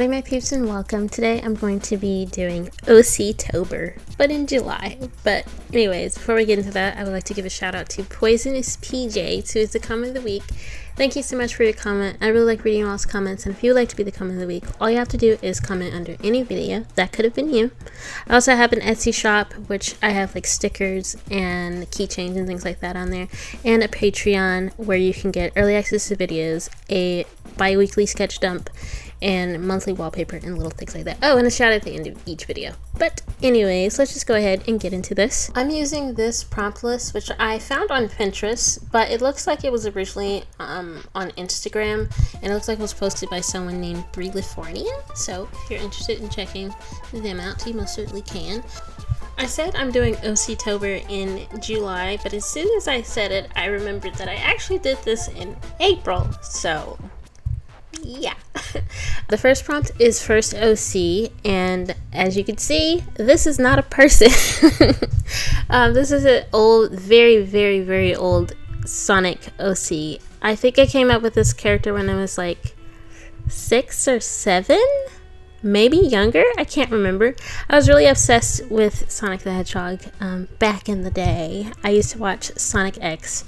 Howdy my peeps and welcome. Today I'm going to be doing OC-tober, but in July. But anyways, before we get into that, I would like to give a shout out to Poisonous PJ, who is the comment of the week. Thank you so much for your comment. I really like reading all's comments, and if you would like to be the comment of the week, all you have to do is comment under any video. That could have been you. I also have an Etsy shop, which I have like stickers and keychains and things like that on there, and a Patreon where you can get early access to videos, a bi-weekly sketch dump, and monthly wallpaper and little things like that. Oh, and a shout out at the end of each video. But anyways, let's just go ahead and get into this. I'm using this prompt list, which I found on Pinterest, but it looks like it was originally on Instagram, and it looks like it was posted by someone named 3Lifornia. So if you're interested in checking them out, you most certainly can. I said I'm doing OC-tober in July, but as soon as I said it, I remembered that I actually did this in April, so yeah. The first prompt is first OC, and as you can see, this is not a person. This is an old, very old Sonic OC. I think I came up with this character when I was like 6 or 7, maybe younger. I can't remember. I was really obsessed with Sonic the Hedgehog back in the day. I used to watch Sonic X,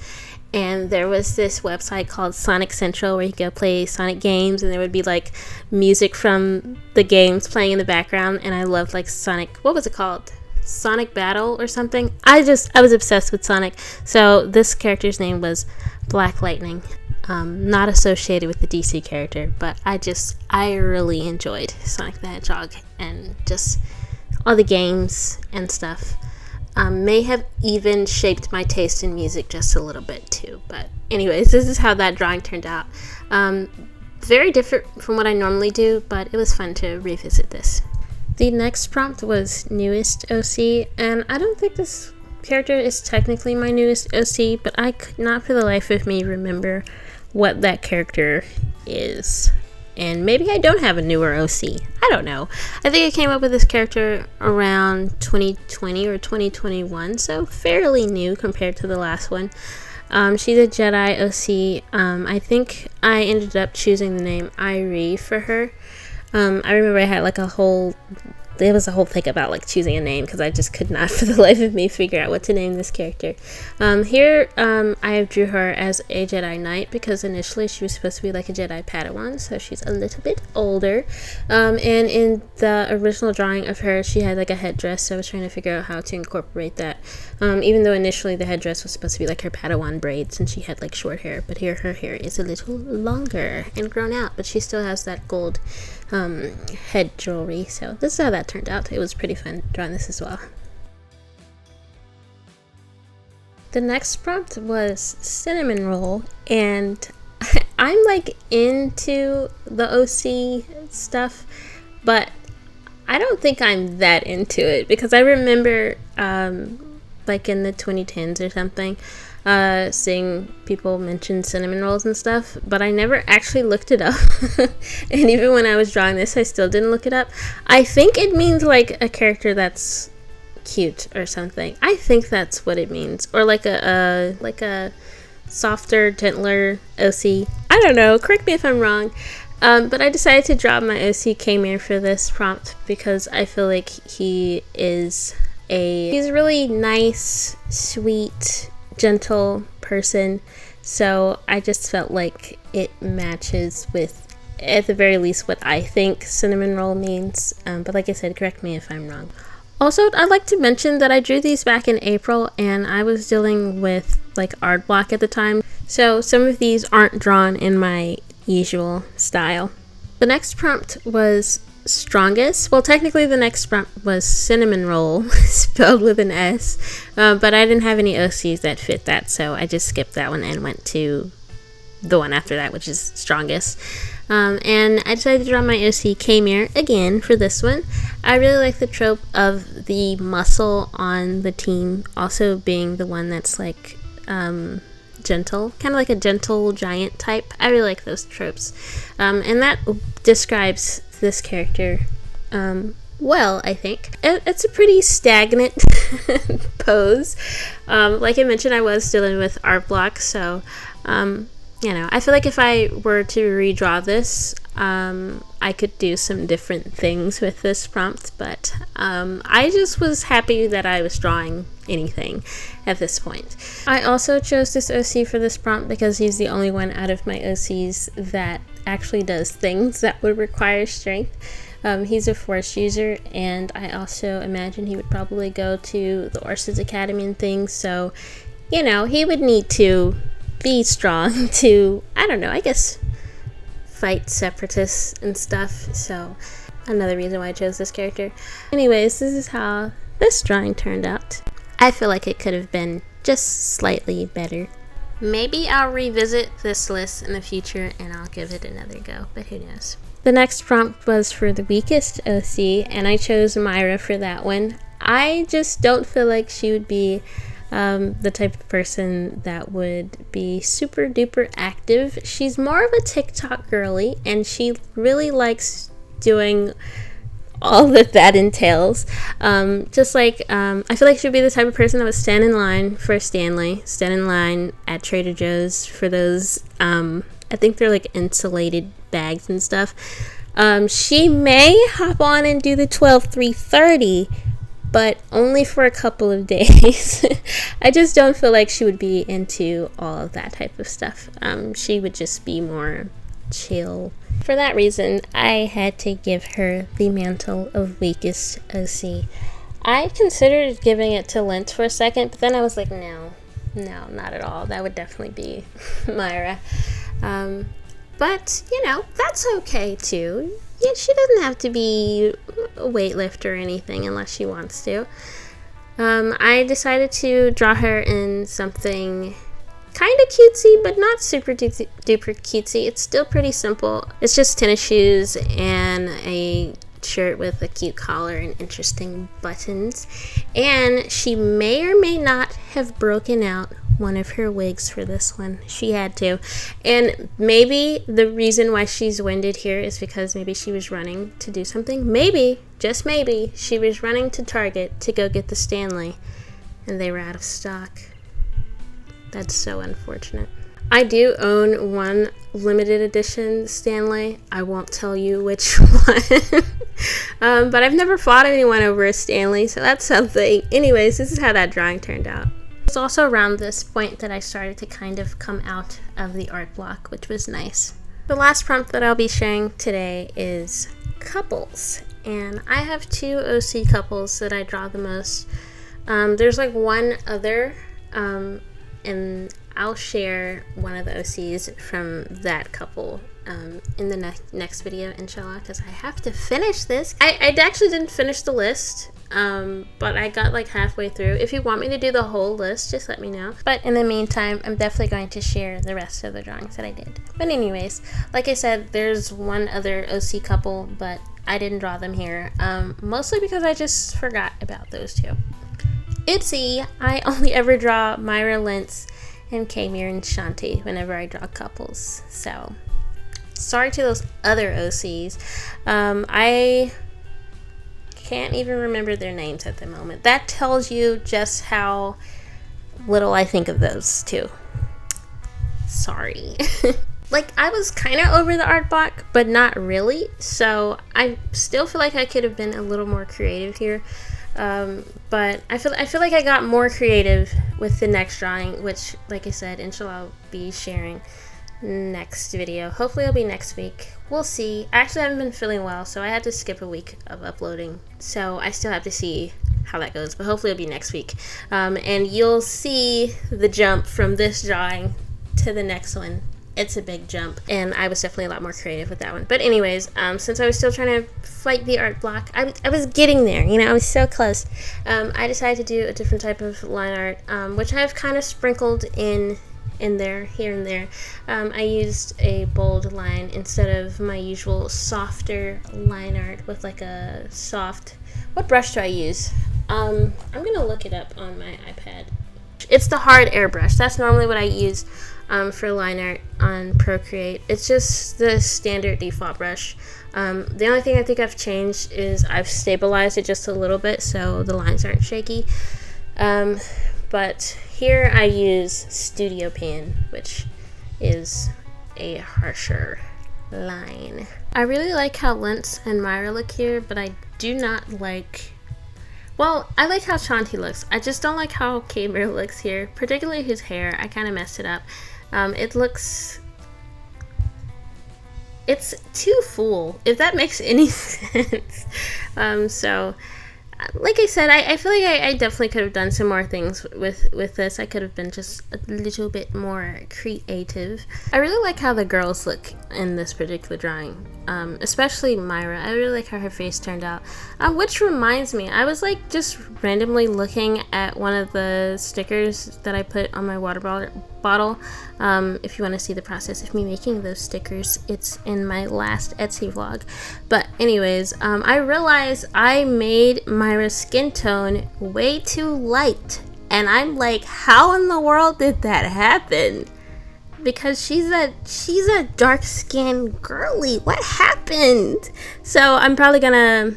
and there was this website called Sonic Central where you could go play Sonic games, and there would be like music from the games playing in the background, and I loved like Sonic, what was it called? Sonic Battle or something? I was obsessed with Sonic. So this character's name was Black Lightning. Not associated with the DC character, but I really enjoyed Sonic the Hedgehog and just all the games and stuff. May have even shaped my taste in music just a little bit too. But anyways, this is how that drawing turned out. Very different from what I normally do, but it was fun to revisit this. The next prompt was newest OC, and I don't think this character is technically my newest OC, but I could not for the life of me remember what that character is. And maybe I don't have a newer OC. I don't know. I think I came up with this character around 2020 or 2021, so fairly new compared to the last one. She's a Jedi OC. I think I ended up choosing the name Irie for her. I remember I had like there was a whole thing about like choosing a name because I just could not for the life of me figure out what to name this character. Here I drew her as a Jedi Knight because initially she was supposed to be like a Jedi Padawan, so she's a little bit older. And in the original drawing of her, she had like a headdress, so I was trying to figure out how to incorporate that. Even though initially the headdress was supposed to be like her Padawan braids and she had like short hair, but here her hair is a little longer and grown out, but she still has that gold head jewelry. So this is how that turned out. It was pretty fun drawing this as well. The next prompt was cinnamon roll, and I'm like into the OC stuff, but I don't think I'm that into it because I remember like in the 2010s or something seeing people mention cinnamon rolls and stuff, but I never actually looked it up. And even when I was drawing this, I still didn't look it up. I think it means like a character that's cute or something. I think that's what it means, or like a softer, gentler OC. I don't know, correct me if I'm wrong. But I decided to draw my OC K-Mare for this prompt because I feel like he's a really nice, sweet, gentle person, so I just felt like it matches with, at the very least, what I think cinnamon roll means. But like I said, correct me if I'm wrong. Also, I'd like to mention that I drew these back in April, and I was dealing with like art block at the time, so some of these aren't drawn in my usual style. The next prompt was strongest. Well, technically the next prompt was cinnamon roll spelled with an S, but I didn't have any OCs that fit that, so I just skipped that one and went to the one after that, which is strongest. And I decided to draw my OC K-Mare again for this one. I really like the trope of the muscle on the team also being the one that's like gentle, kind of like a gentle giant type. I really like those tropes, and that describes this character well, I think. It's a pretty stagnant pose. Like I mentioned, I was dealing with art block, so you know, I feel like if I were to redraw this, I could do some different things with this prompt, but I just was happy that I was drawing anything at this point. I also chose this OC for this prompt because he's the only one out of my OCs that actually does things that would require strength. He's a force user, and I also imagine he would probably go to the Orses Academy and things, so, you know, he would need to be strong to, I don't know, I guess fight separatists and stuff, so another reason why I chose this character. Anyways, this is how this drawing turned out. I feel like it could have been just slightly better. Maybe I'll revisit this list in the future and I'll give it another go, but who knows. The next prompt was for the weakest OC, and I chose Myra for that one. I just don't feel like she would be the type of person that would be super duper active. She's more of a TikTok girly, and she really likes doing all that entails. Just like, I feel like she'd be the type of person that would stand in line for Stanley, stand in line at Trader Joe's for those, I think they're like insulated bags and stuff. She may hop on and do the 12-3-30, but only for a couple of days. I just don't feel like she would be into all of that type of stuff. She would just be more chill. For that reason, I had to give her the mantle of weakest OC. I considered giving it to Lint for a second, but then I was like, no, not at all. That would definitely be Myra. But, you know, that's okay too. Yeah, she doesn't have to be a weightlifter or anything unless she wants to. I decided to draw her in something kind of cutesy, but not super duper cutesy. It's still pretty simple. It's just tennis shoes and a shirt with a cute collar and interesting buttons. And she may or may not have broken out one of her wigs for this one. She had to. And maybe the reason why she's winded here is because maybe she was running to do something. Maybe, just maybe, she was running to Target to go get the Stanley and they were out of stock. That's so unfortunate. I do own one limited edition Stanley. I won't tell you which one. But I've never fought anyone over a Stanley, so that's something. Anyways, this is how that drawing turned out. It was also around this point that I started to kind of come out of the art block, which was nice. The last prompt that I'll be sharing today is couples. And I have two OC couples that I draw the most. There's like one other, and I'll share one of the OCs from that couple in the next video, inshallah, because I have to finish this. I actually didn't finish the list, but I got like halfway through. If you want me to do the whole list, just let me know. But in the meantime, I'm definitely going to share the rest of the drawings that I did. But anyways, like I said, there's one other OC couple, but I didn't draw them here, mostly because I just forgot about those two. Oopsie, I only ever draw Myra Lentz and Kamir and Shanti whenever I draw couples. So, sorry to those other OCs. I can't even remember their names at the moment. That tells you just how little I think of those two. Sorry. Like, I was kind of over the art block, but not really. So, I still feel like I could have been a little more creative here. But I feel like I got more creative with the next drawing, which, like I said, inshallah, I'll be sharing next video. Hopefully it'll be next week. We'll see. I actually haven't been feeling well, so I had to skip a week of uploading. So I still have to see how that goes, but hopefully it'll be next week. And you'll see the jump from this drawing to the next one. It's a big jump, and I was definitely a lot more creative with that one. But anyways, since I was still trying to fight the art block, I was getting there, you know, I was so close. I decided to do a different type of line art, which I've kind of sprinkled in there, here and there. I used a bold line instead of my usual softer line art with like a soft, what brush do I use? I'm gonna look it up on my iPad. It's the hard airbrush. That's normally what I use for line art on Procreate. It's just the standard default brush. The only thing I think I've changed is I've stabilized it just a little bit so the lines aren't shaky. But here I use Studio Pan, which is a harsher line. I really like how Lance and Myra look here, but I do not like... Well, I like how Shanti looks. I just don't like how Gabriel looks here, particularly his hair. I kind of messed it up. It looks... It's too full, if that makes any sense. So, like I said, I feel like I definitely could have done some more things with this. I could have been just a little bit more creative. I really like how the girls look in this particular drawing, especially Myra. I really like how her face turned out. Which reminds me, I was like just randomly looking at one of the stickers that I put on my water bottle. If you want to see the process of me making those stickers, it's in my last Etsy vlog. But anyways, I realized I made Myra's skin tone way too light, and I'm like, how in the world did that happen? Because she's a dark skinned girly. What happened? So I'm probably gonna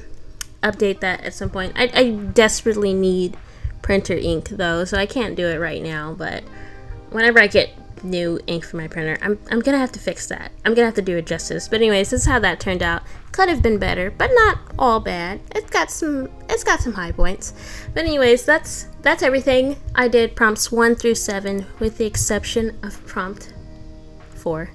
update that at some point. I desperately need printer ink though, so I can't do it right now, but whenever I get new ink for my printer, I'm gonna have to fix that. I'm gonna have to do it justice. But anyways, this is how that turned out. Could have been better, but not all bad. It's got some high points. But anyways, that's everything. I did prompts 1 through 7 with the exception of prompt 4.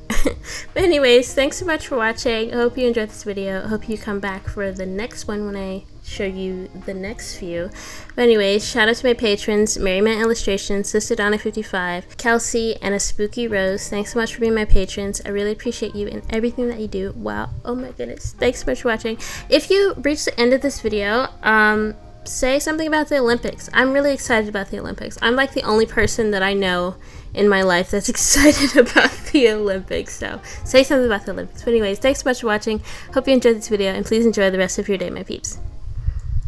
But anyways, thanks so much for watching. I hope you enjoyed this video. I hope you come back for the next one when I show you the next few. But anyways, shout out to my patrons: Merryman Illustrations, Sister Donna 55, Kelsey, and a Spooky Rose. Thanks so much for being my patrons. I really appreciate you and everything that you do. Wow, oh my goodness, thanks so much for watching. If you reach the end of this video, say something about the Olympics. I'm really excited about the Olympics. I'm like the only person that I know in my life that's excited about the Olympics, so say something about the Olympics. But anyways, thanks so much for watching. Hope you enjoyed this video, and please enjoy the rest of your day, my peeps.